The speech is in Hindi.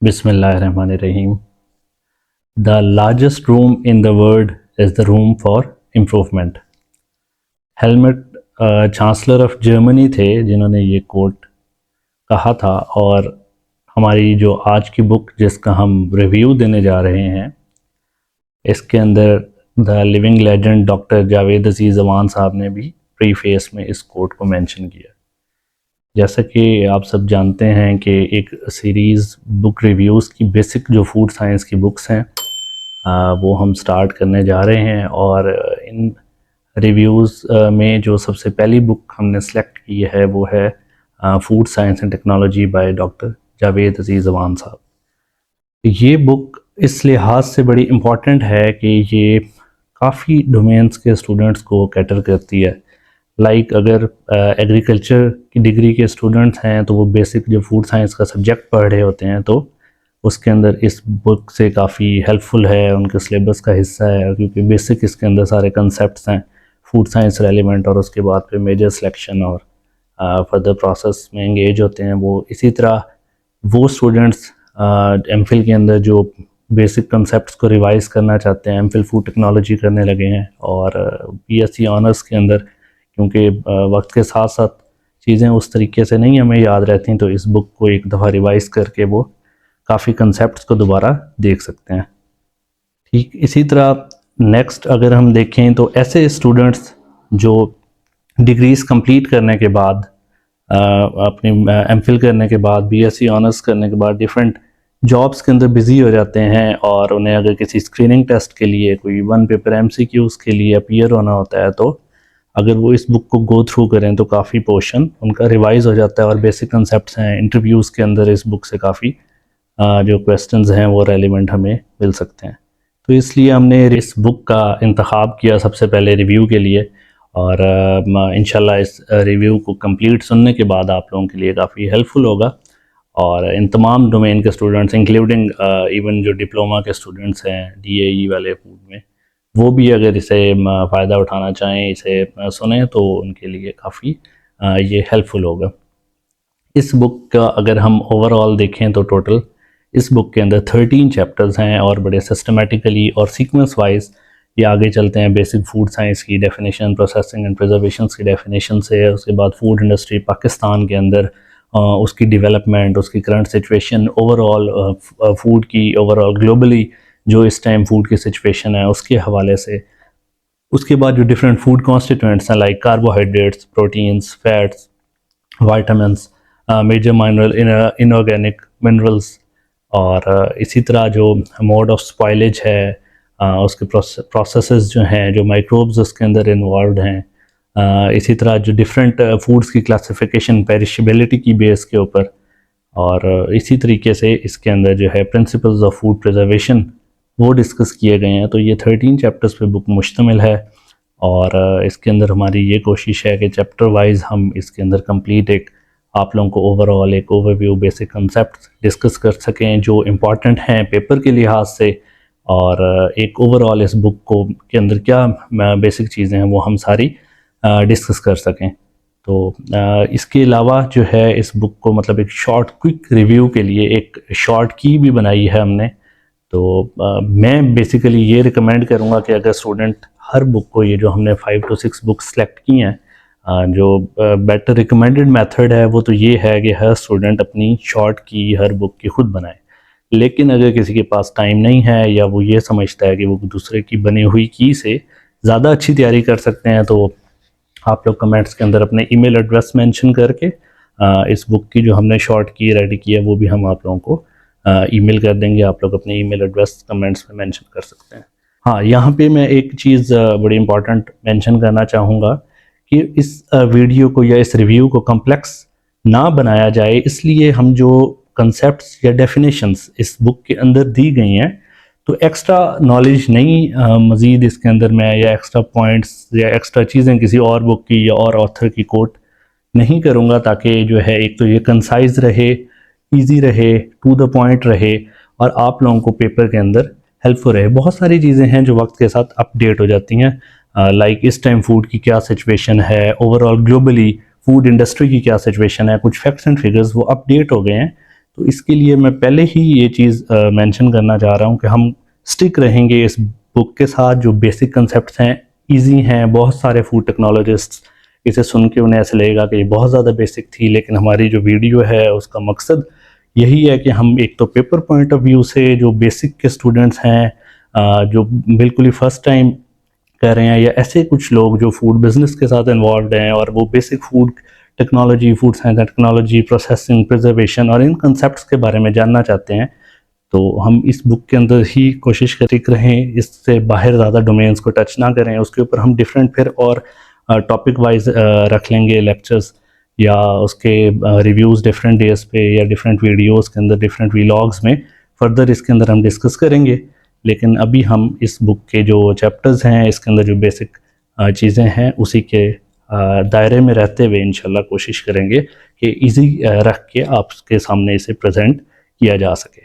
Bismillahirrahmanirrahim. The largest room in the world is the room for improvement. Helmont chancellor of Germany थे जिन्होंने ये कोट कहा था, और हमारी जो आज की बुक जिसका हम रिव्यू देने जा रहे हैं, इसके अंदर the living legend doctor Javed Aziz जवान साहब ने भी प्रीफेस में इस कोट को मेंशन किया। जैसा कि आप सब जानते हैं कि एक सीरीज़ बुक रिव्यूज़ की बेसिक जो फूड साइंस की बुक्स हैं वो हम स्टार्ट करने जा रहे हैं, और इन रिव्यूज़ में जो सबसे पहली बुक हमने सेलेक्ट की है वो है food science and technology by doctor Javed Aziz जवान साहब। ये बुक इस लिहाज से बड़ी इम्पॉर्टेंट है कि ये काफ़ी डोमेन्स के स्टूडेंट्स को कैटर करती है। अगर एग्रीकल्चर की डिग्री के स्टूडेंट्स हैं तो वो बेसिक जो फूड साइंस का सब्जेक्ट पढ़ रहे होते हैं, तो उसके अंदर इस बुक से काफ़ी हेल्पफुल है, उनके सिलेबस का हिस्सा है, क्योंकि बेसिक इसके अंदर सारे कंसेप्ट्स हैं फूड साइंस रेलिवेंट, और उसके बाद फिर मेजर सिलेक्शन और फर्दर प्रोसेस में एंगेज होते हैं। वो इसी तरह वो स्टूडेंट्स एमफिल के अंदर जो बेसिक कंसेप्ट्स को रिवाइज करना चाहते हैं, एमफिल फूड टेक्नोलॉजी करने लगे हैं, और बीएससी ऑनर्स के अंदर क्योंकि वक्त के साथ साथ चीज़ें उस तरीके से नहीं हमें याद रहती, तो इस बुक को एक दफ़ा रिवाइज करके वो काफ़ी कंसेप्ट्स को दोबारा देख सकते हैं। ठीक इसी तरह नेक्स्ट अगर हम देखें तो ऐसे स्टूडेंट्स जो डिग्रीज़ कंप्लीट करने के बाद अपनी एमफिल करने के बाद बीएससी ऑनर्स करने के बाद डिफरेंट जॉब्स के अंदर बिज़ी हो जाते हैं, और उन्हें अगर किसी स्क्रीनिंग टेस्ट के लिए कोई वन पेपर एमसीक्यूज़ के लिए अपीयर होना होता है, तो अगर वो इस बुक को गो थ्रू करें तो काफ़ी पोर्शन उनका रिवाइज हो जाता है, और बेसिक कंसेप्ट्स हैं इंटरव्यूज़ के अंदर इस बुक से काफ़ी जो क्वेश्चंस हैं वो रेलिवेंट हमें मिल सकते हैं। तो इसलिए हमने इस बुक का इंतखाब किया सबसे पहले रिव्यू के लिए, और इंशाल्लाह इस रिव्यू को कंप्लीट सुनने के बाद आप लोगों के लिए काफ़ी हेल्पफुल होगा, और इन तमाम डोमेन के स्टूडेंट्स इंक्लूडिंग इवन जो डिप्लोमा के स्टूडेंट्स हैं डीएई वाले फूड में, वो भी अगर इसे फ़ायदा उठाना चाहें, इसे सुने, तो उनके लिए काफ़ी ये हेल्पफुल होगा। इस बुक का अगर हम ओवरऑल देखें तो टोटल इस बुक के अंदर 13 चैप्टर्स हैं, और बड़े सिस्टमेटिकली और सीक्वेंस वाइज ये आगे चलते हैं। बेसिक फूड साइंस की डेफिनेशन, प्रोसेसिंग एंड प्रिजर्वेशन की डेफिनेशन से, उसके बाद फूड इंडस्ट्री पाकिस्तान के अंदर, उसकी डेवलपमेंट, उसकी करंट सिचुएशन, ओवरऑल फूड की ओवरऑल ग्लोबली जो इस टाइम फूड की सिचुएशन है उसके हवाले से, उसके बाद जो डिफरेंट फूड कॉन्स्टिट्यूएंट्स हैं like carbohydrates, proteins, fats, vitamins, major mineral, inorganic minerals, और इसी तरह जो मोड ऑफ स्पॉइलेज है, उसके प्रोसेसेस जो हैं, जो माइक्रोब्स उसके अंदर इन्वॉल्व हैं, इसी तरह जो डिफरेंट फूड्स की क्लासिफिकेशन पेरिशेबिलिटी की बेस के ऊपर, और इसी तरीके से इसके अंदर जो है प्रिंसिपल्स ऑफ फूड प्रिजर्वेशन वो डिस्कस किए गए हैं। तो ये 13 चैप्टर्स पे बुक मुश्तमिल है, और इसके अंदर हमारी ये कोशिश है कि चैप्टर वाइज हम इसके अंदर कंप्लीट एक आप लोगों को ओवरऑल एक ओवरव्यू, बेसिक कंसेप्ट डिस्कस कर सकें जो इम्पॉर्टेंट हैं पेपर के लिहाज से, और एक ओवरऑल इस बुक को के अंदर क्या बेसिक चीज़ें हैं वो हम सारी डिस्कस कर सकें। तो इसके अलावा जो है इस बुक को मतलब एक शॉर्ट क्विक रिव्यू के लिए एक शॉर्ट की भी बनाई है हमने। तो मैं बेसिकली ये रिकमेंड करूँगा कि अगर स्टूडेंट हर बुक को, ये जो हमने 5 to 6 बुक्स सेलेक्ट की हैं, जो बेटर रिकमेंडेड मेथड है वो तो ये है कि हर स्टूडेंट अपनी शॉर्ट की हर बुक की खुद बनाए। लेकिन अगर किसी के पास टाइम नहीं है, या वो ये समझता है कि वो दूसरे की बनी हुई की से ज़्यादा अच्छी तैयारी कर सकते हैं, तो आप लोग कमेंट्स के अंदर अपने ईमेल एड्रेस मेंशन करके इस बुक की जो हमने शॉर्ट की रेडी की है वो भी हम आप लोगों को ईमेल कर देंगे। आप लोग अपने ईमेल एड्रेस कमेंट्स में मेंशन कर सकते हैं। हाँ, यहाँ पे मैं एक चीज़ बड़ी इंपॉर्टेंट मेंशन करना चाहूँगा कि इस वीडियो को या इस रिव्यू को कॉम्प्लेक्स ना बनाया जाए, इसलिए हम जो कंसेप्ट्स या डेफिनेशंस इस बुक के अंदर दी गई हैं, तो एक्स्ट्रा नॉलेज नहीं मज़ीद इसके अंदर मैं या एक्स्ट्रा पॉइंट्स या एक्स्ट्रा चीज़ें किसी और बुक की या और ऑथर की कोट नहीं करूँगा, ताकि जो है एक तो ये कंसाइज रहे, इजी रहे, टू द पॉइंट रहे, और आप लोगों को पेपर के अंदर हेल्पफुल रहे। बहुत सारी चीज़ें हैं जो वक्त के साथ अपडेट हो जाती हैं, लाइक इस टाइम फूड की क्या सिचुएशन है, ओवरऑल ग्लोबली फूड इंडस्ट्री की क्या सिचुएशन है, कुछ फैक्ट्स एंड फिगर्स वो अपडेट हो गए हैं। तो इसके लिए मैं पहले ही ये चीज़ मेंशन करना चाह रहा हूँ कि हम स्टिक रहेंगे इस बुक के साथ। जो बेसिक कंसेप्ट हैं इजी हैं, बहुत सारे फूड टेक्नोलॉजिस्ट इसे सुन के उन्हें ऐसा लगेगा कि ये बहुत ज़्यादा बेसिक थी, लेकिन हमारी जो वीडियो है उसका मकसद यही है कि हम एक तो पेपर पॉइंट ऑफ व्यू से जो बेसिक के स्टूडेंट्स हैं, जो बिल्कुल ही फर्स्ट टाइम कर रहे हैं, या ऐसे कुछ लोग जो फूड बिजनेस के साथ इन्वॉल्व हैं और वो basic food technology, food science and technology, processing, preservation और इन कंसेप्ट्स के बारे में जानना चाहते हैं, तो हम इस बुक के अंदर ही कोशिश करें रहें, इससे बाहर ज़्यादा डोमेन्स को टच ना करें। उसके ऊपर हम डिफरेंट फिर और टॉपिक वाइज रख लेंगे लेक्चर्स, या उसके रिव्यूज़ डिफरेंट डेज पे या डिफरेंट वीडियोस के अंदर, डिफरेंट व्लॉग्स में फर्दर इसके अंदर हम डिस्कस करेंगे। लेकिन अभी हम इस बुक के जो चैप्टर्स हैं, इसके अंदर जो बेसिक चीज़ें हैं, उसी के दायरे में रहते हुए इंशाल्लाह कोशिश करेंगे कि इजी रख के आपके सामने इसे प्रेजेंट किया जा सके।